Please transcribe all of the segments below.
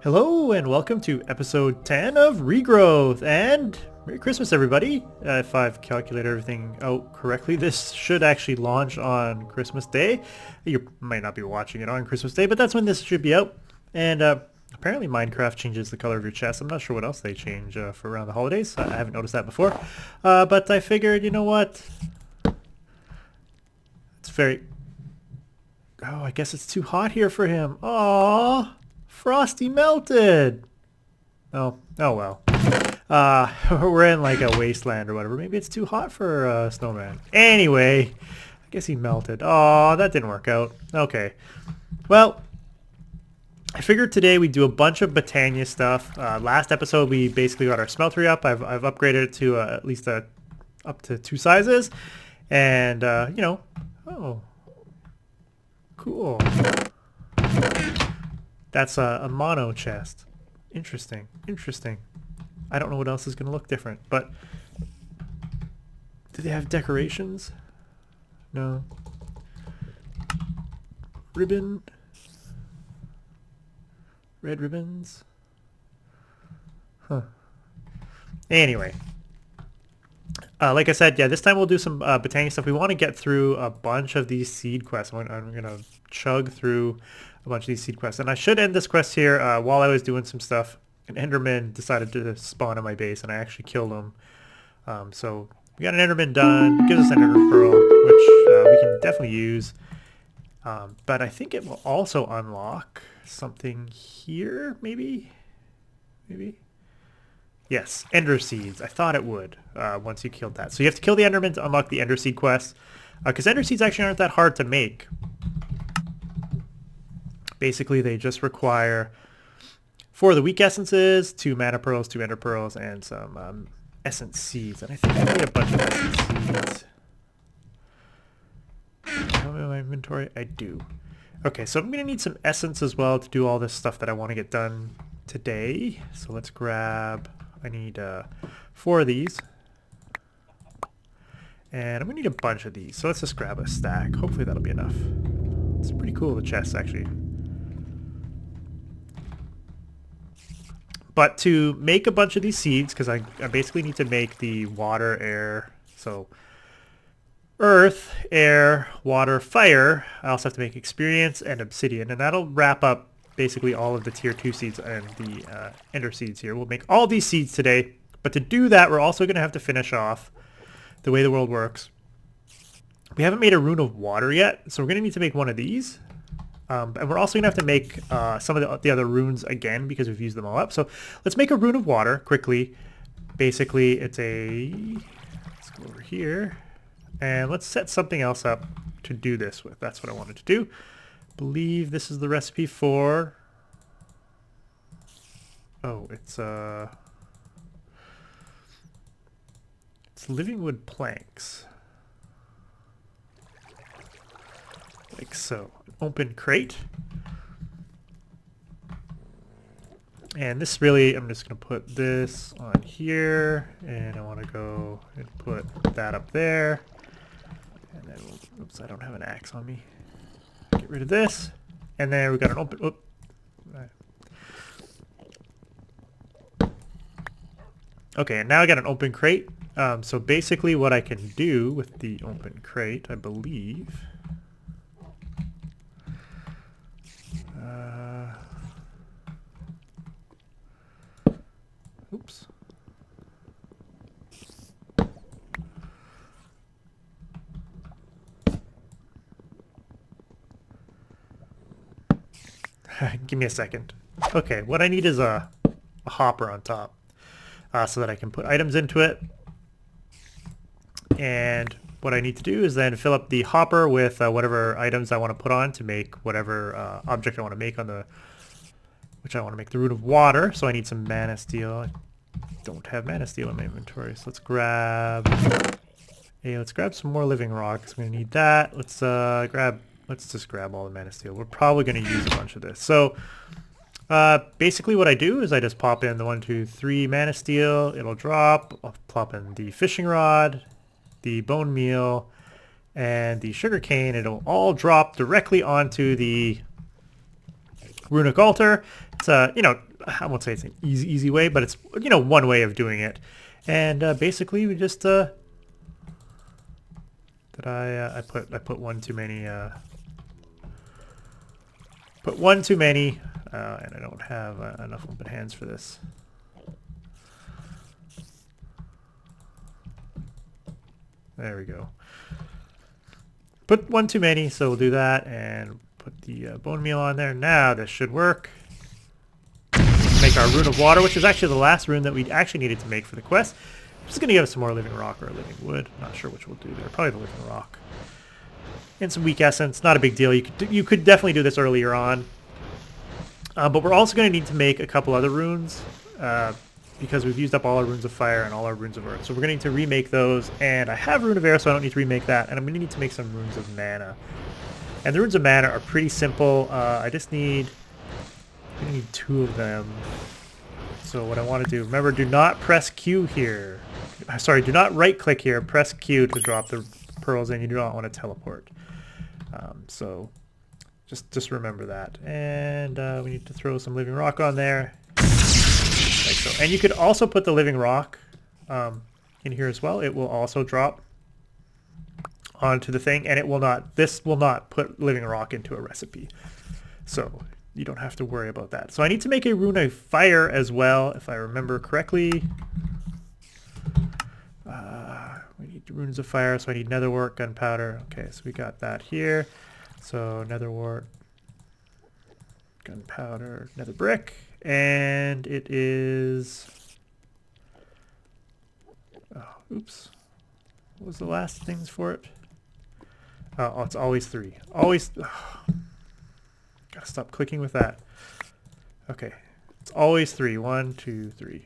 Hello and welcome to episode 10 of Regrowth, and Merry Christmas everybody. If I've calculated everything out correctly, this should actually launch on Christmas Day. You might not be watching it on Christmas Day, but that's when this should be out. And apparently Minecraft changes the color of your chest. I'm not sure what else they change for around the holidays. I haven't noticed that before. But I figured, you know what? It's very... Oh, I guess it's too hot here for him. Aww. Frosty melted. Oh well. We're in like a wasteland or whatever. Maybe it's too hot for a snowman. Anyway, I guess he melted. Oh, that didn't work out. Okay. Well, I figured today we'd do a bunch of Botania stuff. Last episode we basically got our smeltery up. I've upgraded it to at least up to 2 sizes. And, you know, oh, cool. That's a mono chest. Interesting. Interesting. I don't know what else is going to look different, but... Do they have decorations? No. Ribbon. Red ribbons. Huh. Anyway. Like I said, yeah, this time we'll do some Botania stuff. We want to get through a bunch of these seed quests. I'm going to chug through a bunch of these seed quests. And I should end this quest here. While I was doing some stuff, an Enderman decided to spawn in my base, and I actually killed him. So we got an Enderman done. It gives us an Ender Pearl, which we can definitely use. But I think it will also unlock something here, maybe? Maybe? Yes, Ender Seeds. I thought it would once you killed that. So you have to kill the Enderman to unlock the Ender Seed quest. Because Ender Seeds actually aren't that hard to make. Basically, they just require 4 of the weak essences, 2 mana pearls, 2 ender pearls, and some essence seeds. And I think I need a bunch of essence seeds. How am I in my inventory? I do. Okay, so I'm going to need some essence as well to do all this stuff that I want to get done today. So let's grab... I need 4 of these. And I'm going to need a bunch of these. So let's just grab a stack. Hopefully that'll be enough. It's pretty cool, the chest, actually. But to make a bunch of these seeds, because I basically need to make the water, air, so earth, air, water, fire. I also have to make experience and obsidian, and that'll wrap up basically all of the tier 2 seeds and the ender seeds here. We'll make all these seeds today, but to do that, we're also going to have to finish off the way the world works. We haven't made a rune of water yet, so we're going to need to make one of these. And we're also going to have to make some of the other runes again because we've used them all up. So let's make a rune of water quickly. Basically, it's a... Let's go over here. And let's set something else up to do this with. That's what I wanted to do. I believe this is the recipe for... Oh, it's living wood planks. Like so. Open crate. And this really, I'm just going to put this on here, and I want to go and put that up there. And then, oops, I don't have an axe on me. Get rid of this. And then we got an open, oops. Okay, and now I got an open crate. So basically what I can do with the open crate, I believe... Oops. Give me a second. Okay, what I need is a hopper on top so that I can put items into it. And what I need to do is then fill up the hopper with whatever items I want to put on to make whatever object I want to make on the... Which I want to make the Rune of Water, so I need some mana steel. I don't have mana steel in my inventory, so let's grab... Hey, let's grab some more living rocks. I'm going to need that. Let's just grab all the mana steel. We're probably going to use a bunch of this. So basically what I do is I just pop in the 1, 2, 3 mana steel. It'll drop. I'll plop in the fishing rod, the bone meal, and the sugar cane. It'll all drop directly onto the runic altar. It's I won't say it's an easy way, but it's, you know, one way of doing it. And basically we just I put one too many and I don't have enough open hands for this. There we go. Put one too many, so we'll do that and put the bone meal on there. Now this should work. Make our rune of water, which is actually the last rune that we actually needed to make for the quest. I'm just going to give us some more living rock or living wood. Not sure which we'll do there. Probably the living rock. And some weak essence. Not a big deal. You could definitely do this earlier on. But we're also going to need to make a couple other runes because we've used up all our runes of fire and all our runes of earth. So we're going to need to remake those. And I have rune of air, so I don't need to remake that. And I'm going to need to make some runes of mana. And the runes of mana are pretty simple. I just need... I'm going to need 2 of them. So what I want to do, remember, do not press Q here. Sorry, do not right click here. Press Q to drop the pearls in. You do not want to teleport. So just remember that. And we need to throw some living rock on there. Like so. And you could also put the living rock in here as well. It will also drop onto the thing, and it will not, this will not put living rock into a recipe. So you don't have to worry about that. So I need to make a rune of fire as well, if I remember correctly. We need runes of fire, so I need netherwort, gunpowder. Okay, so we got that here. So netherwort, gunpowder, nether brick, and it is... Oh, oops. What was the last things for it? Oh, it's always 3. Always... Oh. Gotta stop clicking with that. Okay, it's always 3. 1, 2, 3.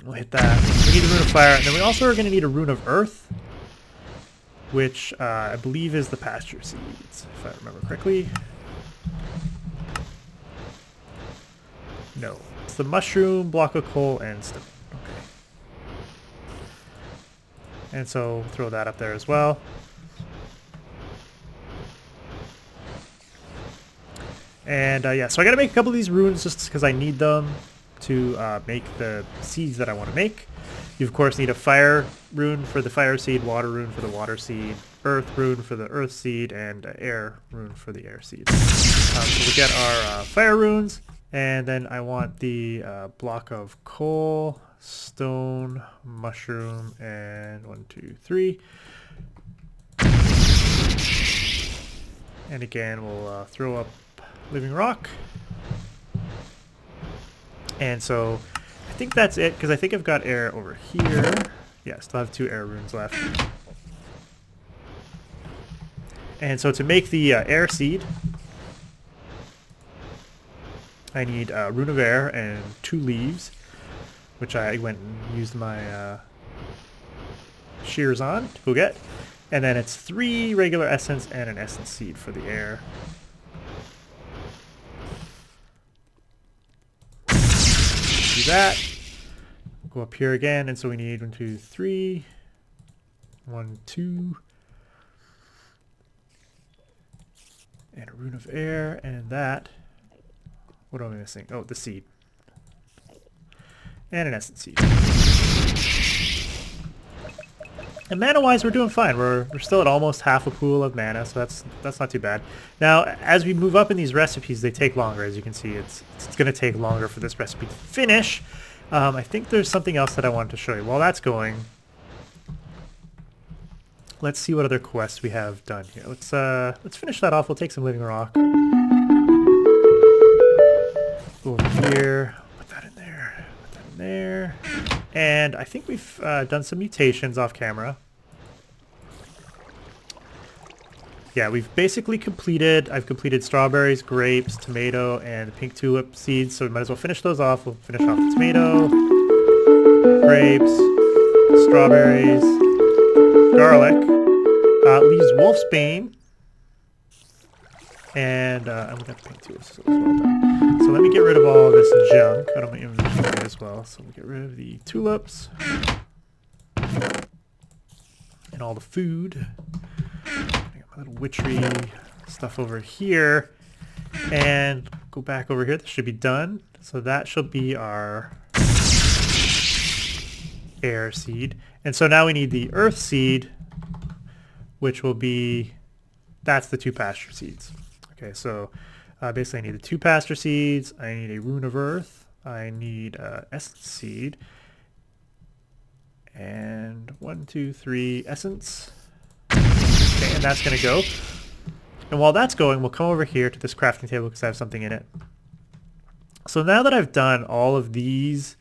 We'll hit that. We need a rune of fire, and then we also are going to need a rune of earth, which I believe is the pasture seeds, if I remember correctly. No, it's the mushroom, block of coal, and stone. Okay. And so throw that up there as well. And yeah, so I got to make a couple of these runes just because I need them to make the seeds that I want to make. You of course need a fire rune for the fire seed, water rune for the water seed, earth rune for the earth seed, and air rune for the air seed. So we'll get our fire runes, and then I want the block of coal, stone, mushroom, and 1, 2, 3. And again, we'll throw up living rock. And so I think that's it, because I think I've got air over here. Yeah, still have 2 air runes left. And so to make the air seed, I need rune of air and 2 leaves, which I went and used my shears on to go get. And then it's 3 regular essence and an essence seed for the air. Do that. Go up here again, and so we need 1, 2, 3. 1, 2. And a rune of air, and that. What am I missing? Oh, the seed. And an essence seed. And mana-wise, we're doing fine. We're still at almost half a pool of mana, so that's not too bad. Now, as we move up in these recipes, they take longer. As you can see, it's going to take longer for this recipe to finish. I think there's something else that I wanted to show you. While that's going, let's see what other quests we have done here. Let's finish that off. We'll take some living rock. Go over here. Put that in there. Put that in there. And I think we've done some mutations off camera. Yeah, we've basically completed, I've completed strawberries, grapes, tomato, and pink tulip seeds, so we might as well finish those off. We'll finish off the tomato, grapes, strawberries, garlic, leaves wolfsbane, and we got the pink tulips as well done. So let me get rid of all this junk out of my inventory as well. So we'll get rid of the tulips and all the food. I got my little witchery stuff over here. And go back over here. This should be done. So that should be our air seed. And so now we need the earth seed, which will be, that's the 2 pasture seeds. Okay, so basically I need the 2 pasture seeds. I need a rune of earth. I need essence seed. And 1, 2, 3 essence. Okay, and that's going to go. And while that's going, we'll come over here to this crafting table because I have something in it. So now that I've done all of these,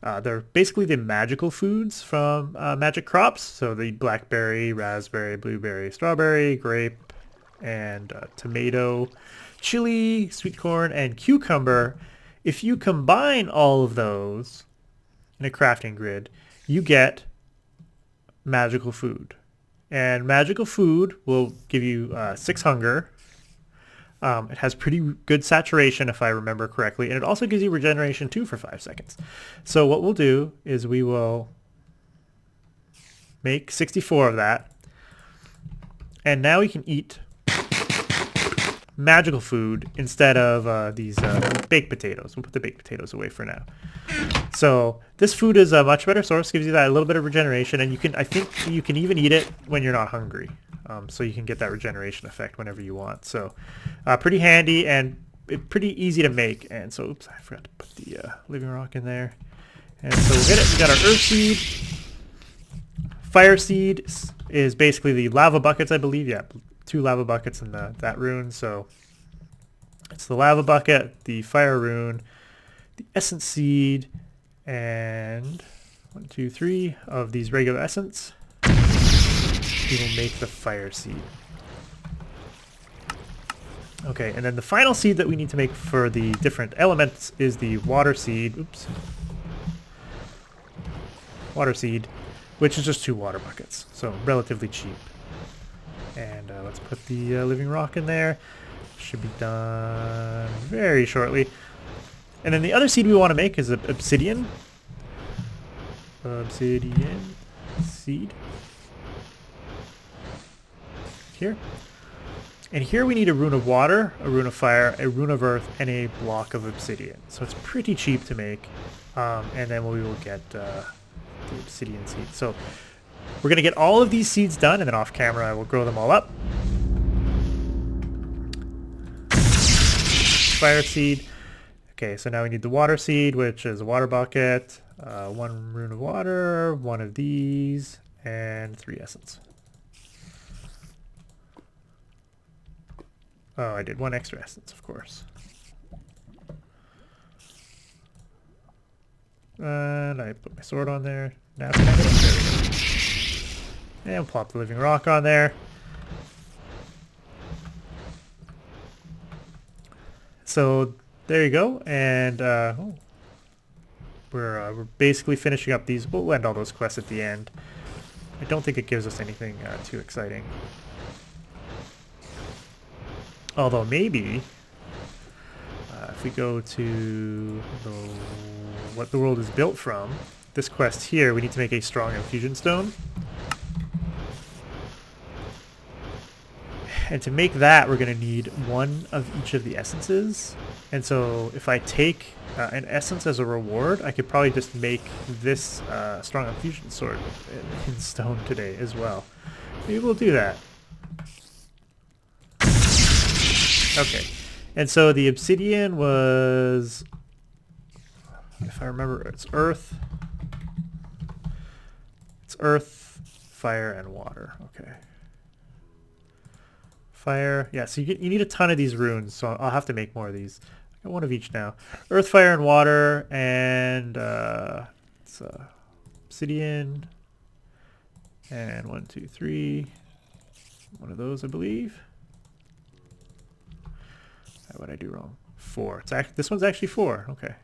they're basically the magical foods from magic crops. So the blackberry, raspberry, blueberry, strawberry, grape, and tomato, chili, sweet corn, and cucumber. If you combine all of those in a crafting grid, you get magical food. And magical food will give you 6 hunger. It has pretty good saturation if I remember correctly. And it also gives you regeneration 2 for 5 seconds. So what we'll do is we will make 64 of that. And now we can eat magical food instead of these baked potatoes. We'll put the baked potatoes away for now. So this food is a much better source, gives you that a little bit of regeneration, and you can, I think you can even eat it when you're not hungry. So you can get that regeneration effect whenever you want. So pretty handy and pretty easy to make. And so, oops, I forgot to put the living rock in there. And so we'll get it. We got our earth seed. Fire seed is basically the lava buckets, I believe. Yeah, 2 lava buckets in that rune. So it's the lava bucket, the fire rune, the essence seed, and 1, 2, 3 of these regular essence. We will make the fire seed. Okay, and then the final seed that we need to make for the different elements is the water seed. Oops. Water seed, which is just 2 water buckets, so relatively cheap. And let's put the living rock in there. Should be done very shortly. And then the other seed we want to make is obsidian. Obsidian seed. Here. And here we need a rune of water, a rune of fire, a rune of earth, and a block of obsidian. So it's pretty cheap to make. And then we will get the obsidian seed. So we're going to get all of these seeds done, and then off camera I will grow them all up. Fire seed. Okay, so now we need the water seed, which is a water bucket, 1 rune of water, 1 of these, and 3 essence. Oh, I did 1 extra essence, of course. And I put my sword on there. Now can I get it? There we go. And we'll plop the living rock on there. So there you go. And we're basically finishing up these. We'll end all those quests at the end. I don't think it gives us anything too exciting. Although maybe if we go to what the world is built from, this quest here, we need to make a strong Infusion Stone. And to make that, we're going to need 1 of each of the essences. And so if I take an essence as a reward, I could probably just make this strong Infusion sword in stone today as well. Maybe we'll do that. Okay, and so the obsidian was, if I remember, it's earth, fire, and water. Okay. Fire, yeah, so you need a ton of these runes, so I'll have to make more of these. I got 1 of each now. Earth, fire, and water, and it's obsidian, and 1, 2, 3, 1 of those, I believe. What did I do wrong? 4. It's actually, this one's actually 4. Okay.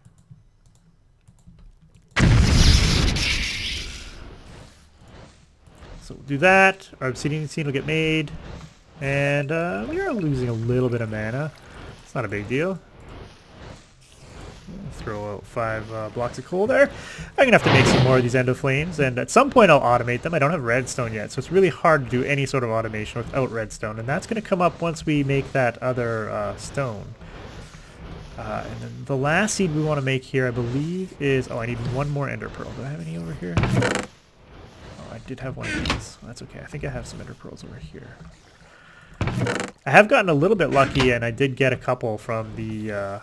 So we'll do that. Our obsidian seed will get made. And we are losing a little bit of mana. It's not a big deal. Throw out 5 blocks of coal there. I'm gonna have to make some more of these endo flames, and at some point I'll automate them. I don't have redstone yet, so it's really hard to do any sort of automation without redstone, and that's gonna come up once we make that other stone. And then the last seed we want to make here, I believe, is... Oh, I need one more ender pearl. Do I have any over here? Oh, I did have one of these. Well, that's okay. I think I have some ender pearls over here. I have gotten a little bit lucky, and I did get a couple from the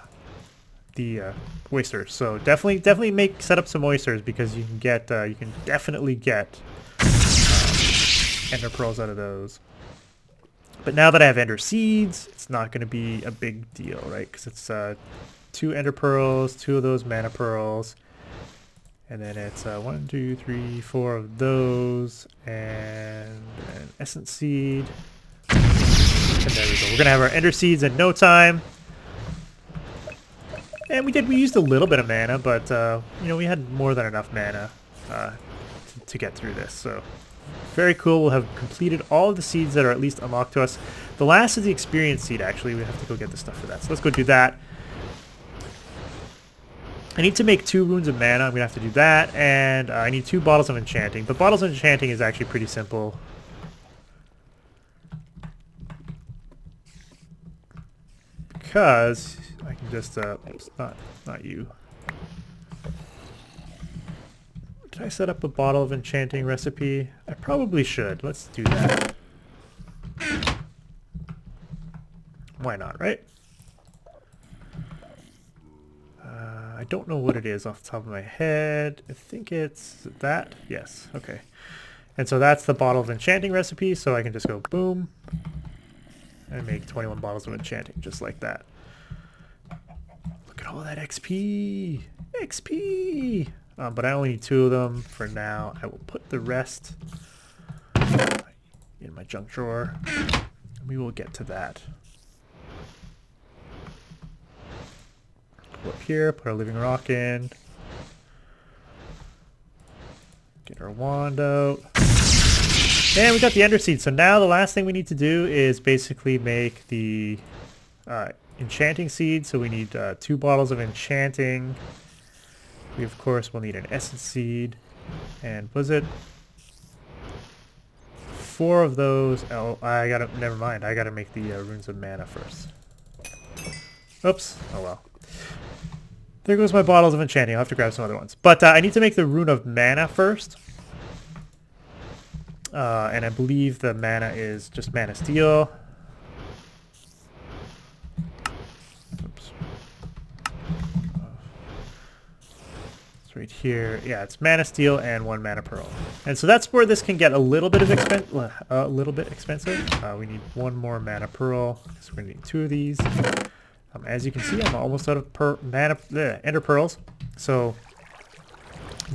oysters. So definitely set up some oysters, because you can get you can definitely get ender pearls out of those. But now that I have ender seeds, it's not going to be a big deal, right? Because it's 2 ender pearls, 2 of those mana pearls, and then it's 1, 2, 3, 4 of those, and an essence seed. And there we go. We're going to have our ender seeds in no time. And we used a little bit of mana, but you know, we had more than enough mana to get through this. So very cool. We'll have completed all of the seeds that are at least unlocked to us. The last is the experience seed, actually. We have to go get the stuff for that. So let's go do that. I need to make 2 runes of mana. I'm going to have to do that. And I need 2 bottles of enchanting. But bottles of enchanting is actually pretty simple. Because I can just... oops, not you. Did I set up a bottle of enchanting recipe? I probably should. Let's do that. Why not, right? I don't know what it is off the top of my head. I think it's that. Yes. Okay. And so that's the bottle of enchanting recipe. So I can just go boom and make 21 bottles of enchanting just like that. Look at all that XP. XP. But I only need 2 of them for now. I will put the rest in my junk drawer. We will get to that. Go up here, put our living rock in. Get our wand out. And we got the ender seed. So now the last thing we need to do is basically make the enchanting seed. So we need 2 bottles of enchanting. We, of course, will need an essence seed. And was it 4 of those? Oh, never mind. I gotta make the runes of mana first. Oops. Oh well. There goes my bottles of enchanting. I'll have to grab some other ones. But I need to make the rune of mana first. And I believe the mana is just mana steel. Oops. It's right here. Yeah, it's mana steel and 1 mana pearl. And so that's where this can get a little bit expensive. We need 1 more mana pearl. So we're gonna need 2 of these. As you can see, I'm almost out of ender pearls. So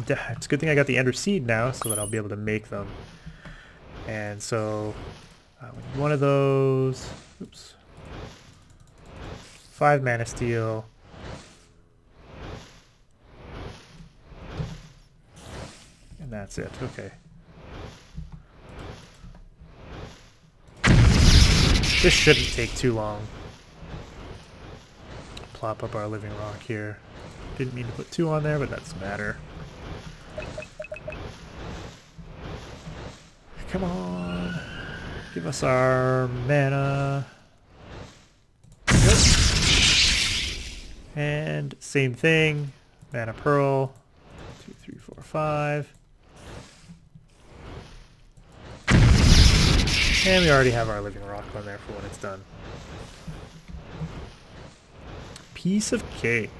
it's a good thing I got the ender seed now, so that I'll be able to make them. And so we need 1 of those. Oops. 5 mana steel. And that's it. Okay. This shouldn't take too long. Plop up our living rock here. Didn't mean to put 2 on there, but that doesn't matter. Come on. Give us our mana. Yep. And same thing. Mana pearl. 2, 3, 4, 5. And we already have our living rock on there for when it's done. Piece of cake.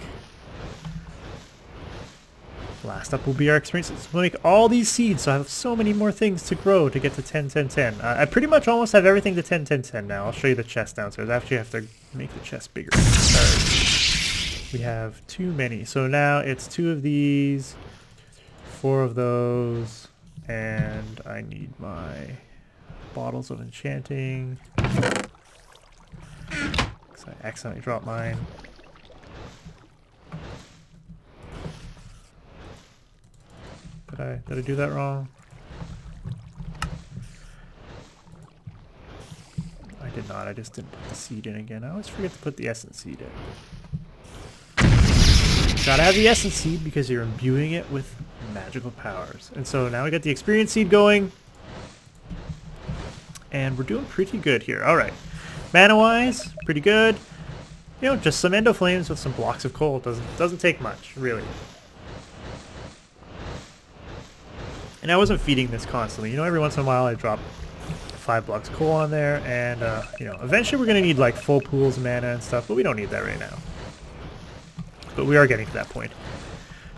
Last up will be our experiences. We'll make all these seeds, so I have so many more things to grow to get to 10, 10, 10. I pretty much almost have everything to 10, 10, 10 now. I'll show you the chest downstairs. I actually have to make the chest bigger because we have too many. So now it's 2 of these, 4 of those, and I need my bottles of enchanting. So I accidentally dropped mine. Did I do that wrong? I did not. I just didn't put the seed in again. I always forget to put the essence seed in. Gotta have the essence seed because you're imbuing it with magical powers. And so now we got the experience seed going. And we're doing pretty good here. Alright. Mana-wise, pretty good. You know, just some endo flames with some blocks of coal. Doesn't take much, really. And I wasn't feeding this constantly. You know, every once in a while I drop 5 blocks of coal on there. And, you know, eventually we're going to need, like, full pools of mana and stuff. But we don't need that right now. But we are getting to that point.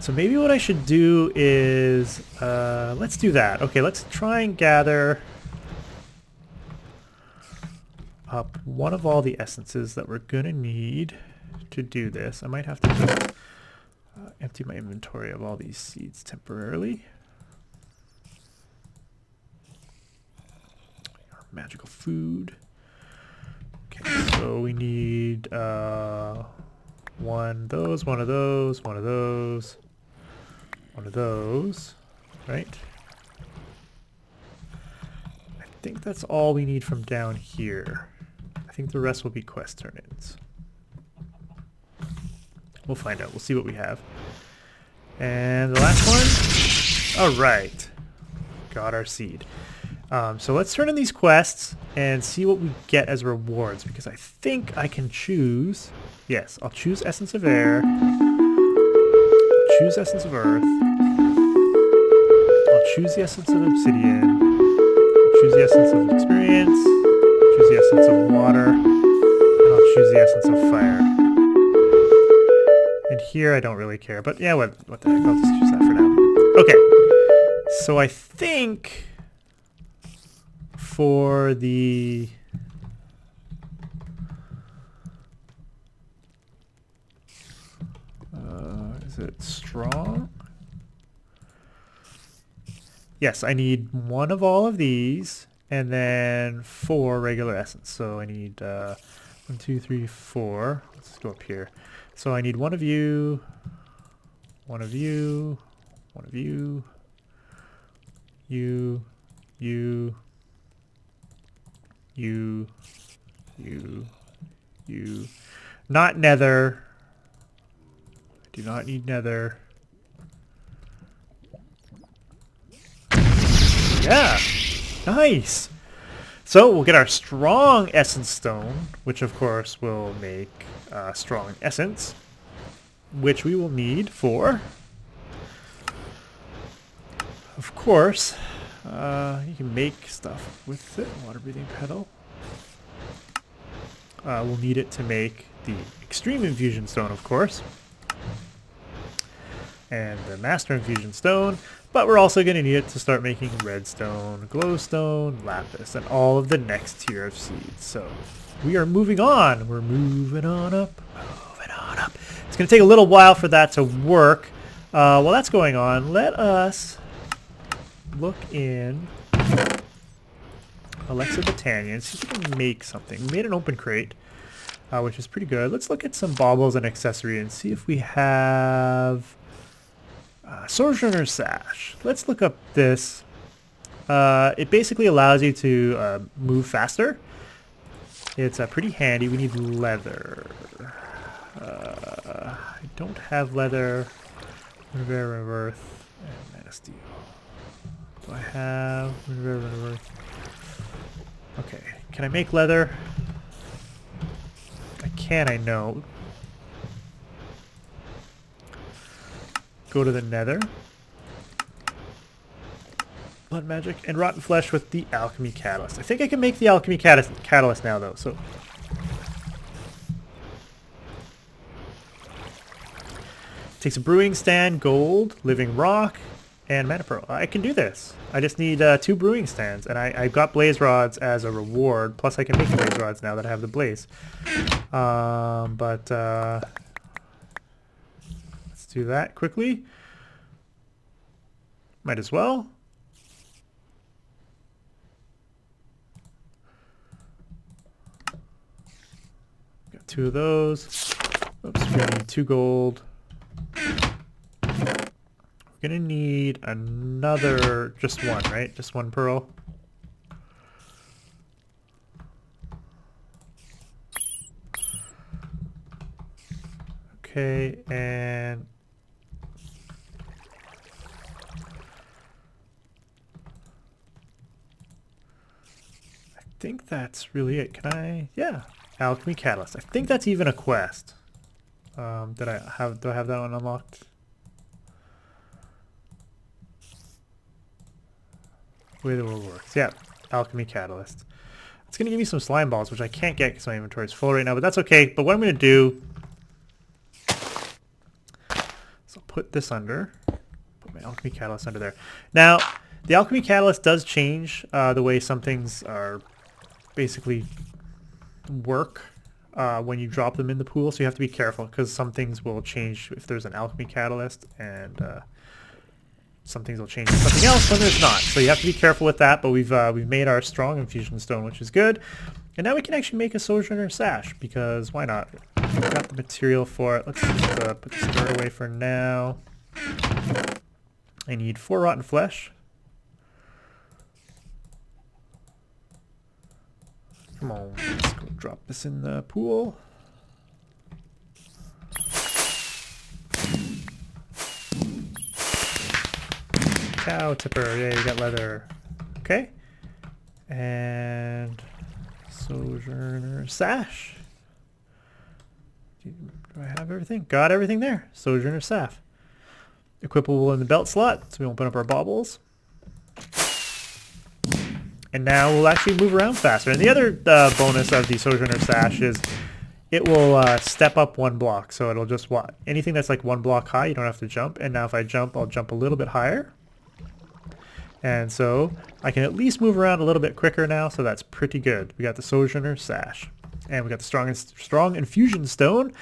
So maybe what I should do is... let's do that. Okay, let's try and gather... up one of all the essences that we're gonna need to do this. I might have to just empty my inventory of all these seeds temporarily. Magical food. Okay, so we need one of those, one of those, one of those, one of those, right? I think that's all we need from down here. I think the rest will be quest turn-ins. We'll find out. We'll see what we have. And the last one. All right. Got our seed. So let's turn in these quests and see what we get as rewards, because I think I can choose. Yes, I'll choose Essence of Air. Choose Essence of Earth. I'll choose the Essence of Obsidian. I'll choose the Essence of Experience. Choose the essence of water, and I'll choose the essence of fire. And here I don't really care, but yeah, what the heck, I'll just choose that for now. Okay, so I think for the... is it strong? Yes, I need one of all of these. And then 4 regular essence. So I need 1, 2, 3, 4. Let's go up here. So I need one of you, one of you, one of you, you, you, you, you. Not nether. I do not need nether. Yeah. Nice! So we'll get our strong essence stone, which of course will make strong essence, which we will need for, of course, you can make stuff with it. Water breathing petal. We'll need it to make the extreme infusion stone, of course, and the master infusion stone. But we're also going to need it to start making redstone, glowstone, lapis, and all of the next tier of seeds. So we are moving on. We're moving on up, moving on up. It's going to take a little while for that to work. While that's going on, let us look in Alexa Botania and see if we can make something. We made an open crate, which is pretty good. Let's look at some baubles and accessory and see if we have... Sojourner sash. Let's look up this. It basically allows you to move faster. It's pretty handy. We need leather. I don't have leather. Rare earth and mana steel. Do I have rare earth? Okay. Can I make leather? I can. I know. Go to the nether. Blood magic and rotten flesh with the alchemy catalyst. I think I can make the alchemy catalyst now though, so. Takes a brewing stand, gold, living rock, and mana pearl. I can do this. I just need 2 brewing stands, and I've got blaze rods as a reward, plus I can make blaze rods now that I have the blaze. Do that quickly. Might as well. Got 2 of those. Oops, we're gonna need 2 gold. We're gonna need another, just 1, right? Just 1 pearl. Okay, and think that's really it. Can I? Yeah. Alchemy Catalyst. I think that's even a quest. Do I have that one unlocked? The way the world works. Yeah. Alchemy Catalyst. It's going to give me some slime balls, which I can't get because my inventory is full right now, but that's okay. But what I'm going to do... So I'll put this under. Put my Alchemy Catalyst under there. Now, the Alchemy Catalyst does change the way some things are basically work when you drop them in the pool, so you have to be careful because some things will change if there's an Alchemy Catalyst, and some things will change to something else when there's not. So you have to be careful with that, but we've made our strong Infusion Stone, which is good. And now we can actually make a Sojourner sash, because why not? We've got the material for it. Let's just put this dirt away for now. I need 4 rotten flesh. Come on, let's go drop this in the pool. Cow tipper, yeah, you got leather. Okay. And Sojourner sash. Do I have everything? Got everything there. Sojourner sash. Equipable in the belt slot, so we open up our baubles. And now we'll actually move around faster. And the other bonus of the Sojourner sash is it will step up 1 block. So it'll just, anything that's like 1 block high, you don't have to jump. And now if I jump, I'll jump a little bit higher. And so I can at least move around a little bit quicker now, so that's pretty good. We got the Sojourner sash. And we got the strong Infusion Stone.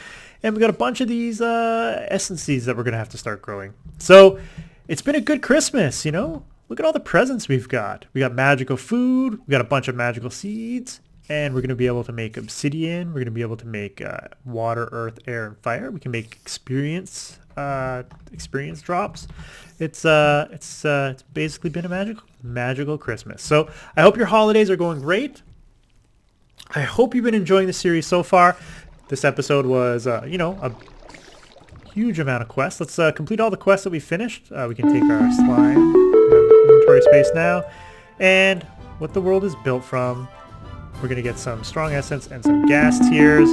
And we got a bunch of these essences that we're going to have to start growing. So it's been a good Christmas, you know? Look at all the presents we've got. We got magical food. We got a bunch of magical seeds. And we're going to be able to make obsidian. We're going to be able to make water, earth, air, and fire. We can make experience drops. It's basically been a magical Christmas. So I hope your holidays are going great. I hope you've been enjoying the series so far. This episode was, you know, a huge amount of quests. Let's complete all the quests that we finished. We can take our slime. We have inventory space now. And what the world is built from. We're going to get some strong essence and some gas tiers.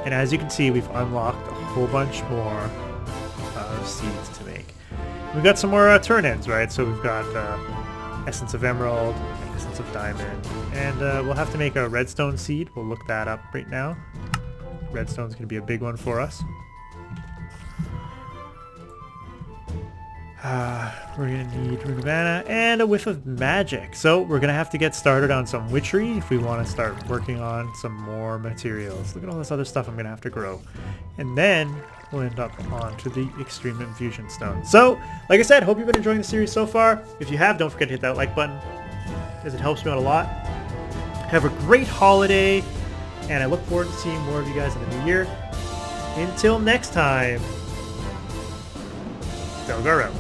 And as you can see, we've unlocked a whole bunch more seeds to make. We've got some more turn-ins, right? So we've got essence of emerald, essence of diamond, and we'll have to make a redstone seed. We'll look that up right now. Redstone's going to be a big one for us. We're going to need Rune mana and a whiff of magic. So we're going to have to get started on some witchery if we want to start working on some more materials. Look at all this other stuff I'm going to have to grow. And then we'll end up onto the Extreme Infusion Stone. So, like I said, hope you've been enjoying the series so far. If you have, don't forget to hit that like button, as it helps me out a lot. Have a great holiday, and I look forward to seeing more of you guys in the new year. Until next time, Belgaro.